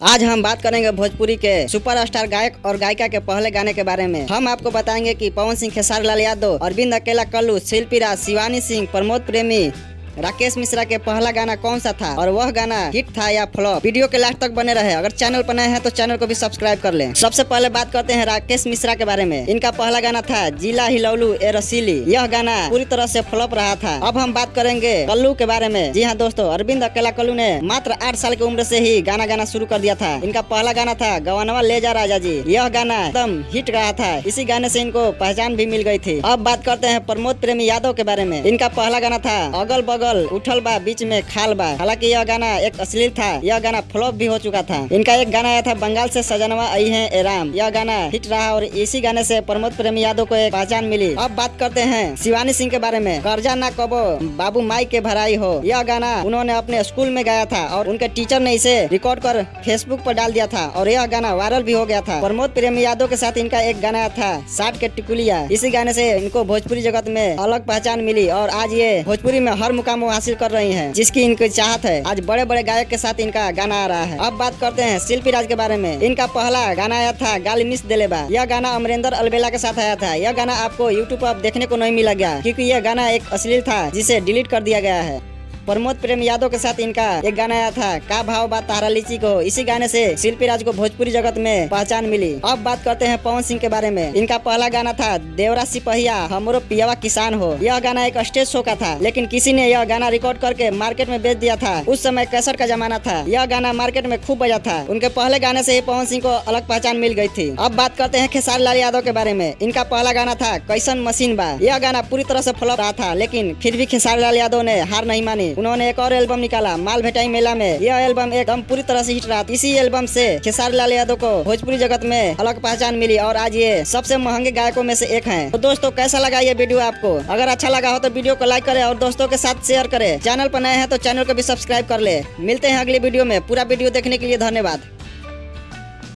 आज हम बात करेंगे भोजपुरी के सुपरस्टार गायक और गायिका के पहले गाने के बारे में। हम आपको बताएंगे कि पवन सिंह, खेसारी लाल यादव, अरविंद अकेला, कल्लू, शिल्पी राज, शिवानी सिंह, प्रमोद प्रेमी, राकेश मिश्रा के पहला गाना कौन सा था और वह गाना हिट था या फ्लॉप। वीडियो के लास्ट तक बने रहे। अगर चैनल पर नए हैं तो चैनल को भी सब्सक्राइब कर लें। सबसे पहले बात करते हैं राकेश मिश्रा के बारे में। इनका पहला गाना था जिला हिलौलू ए रसीली। यह गाना पूरी तरह से फ्लॉप रहा था। अब हम बात करेंगे कल्लू के बारे में। जी हाँ दोस्तों, अरविंद अकेला कल्लू ने मात्र 8 साल की उम्र से ही गाना शुरू कर दिया था। इनका पहला गाना था गवानवा ले जा राजा जी। यह गाना एकदम हिट रहा था। इसी गाने से इनको पहचान भी मिल गई थी। अब बात करते हैं प्रमोद प्रेमी यादव के बारे में। इनका पहला गाना था अगल बगल उठल बा बीच में खाल बा। हालांकि यह गाना एक अश्लील था। यह गाना फ्लॉप भी हो चुका था। इनका एक गाना आया था बंगाल से सजनवा आई है ए राम। यह गाना हिट रहा और इसी गाने से प्रमोद प्रेमी यादव को एक पहचान मिली। अब बात करते हैं शिवानी सिंह के बारे में। कर्जा ना कबो बाबू माई के भराई हो। यह गाना उन्होंने अपने स्कूल में गाया था और उनके टीचर ने इसे रिकॉर्ड कर फेसबुक पर डाल दिया था और यह गाना वायरल भी हो गया था। प्रमोद प्रेमी यादव के साथ इनका एक गाना था साठ के टिकुलिया। इसी गाने से इनको भोजपुरी जगत में अलग पहचान मिली और आज ये भोजपुरी में हर मुकाम हासिल कर रही है, जिसकी इनकी चाहत है। आज बड़े बड़े गायक के साथ इनका गाना आ रहा है। अब बात करते हैं शिल्पी राज के बारे में। इनका पहला गाना आया था गाली मिस देलेबा। यह गाना अमरेंद्र अलबेला के साथ आया था। यह गाना आपको यूट्यूब पर देखने को नहीं मिला गया क्योंकि यह गाना एक अश्लील था जिसे डिलीट कर दिया गया है। प्रमोद प्रेम यादव के साथ इनका एक गाना आया था का भाव बात तारा लीची को। इसी गाने से शिल्पी राज को भोजपुरी जगत में पहचान मिली। अब बात करते हैं पवन सिंह के बारे में। इनका पहला गाना था देवरा सिपहिया हमरो पियावा किसान हो। यह गाना एक स्टेज शो का था, लेकिन किसी ने यह गाना रिकॉर्ड करके मार्केट में बेच दिया था। उस समय कैसेट का जमाना था। यह गाना मार्केट में खूब बजा था। उनके पहले गाने से ही पवन सिंह को अलग पहचान मिल गई थी। अब बात करते हैं खेसारी लाल यादव के बारे में। इनका पहला गाना था कैसन मशीन बा। यह गाना पूरी तरह से फ्लॉप रहा था, लेकिन फिर भी खेसारी लाल यादव ने हार नहीं मानी। उन्होंने एक और एल्बम निकाला माल भेटाई मेला में। यह एल्बम एकदम पूरी तरह से हिट रहा। इसी एल्बम से खेसारी लाल यादव को भोजपुरी जगत में अलग पहचान मिली और आज ये सबसे महंगे गायकों में से एक हैं। तो दोस्तों, कैसा लगा ये वीडियो आपको? अगर अच्छा लगा हो तो वीडियो को लाइक करें और दोस्तों के साथ शेयर करें। चैनल पर नए हैं तो चैनल को भी सब्सक्राइब कर ले। मिलते हैं अगली वीडियो में। पूरा वीडियो देखने के लिए धन्यवाद।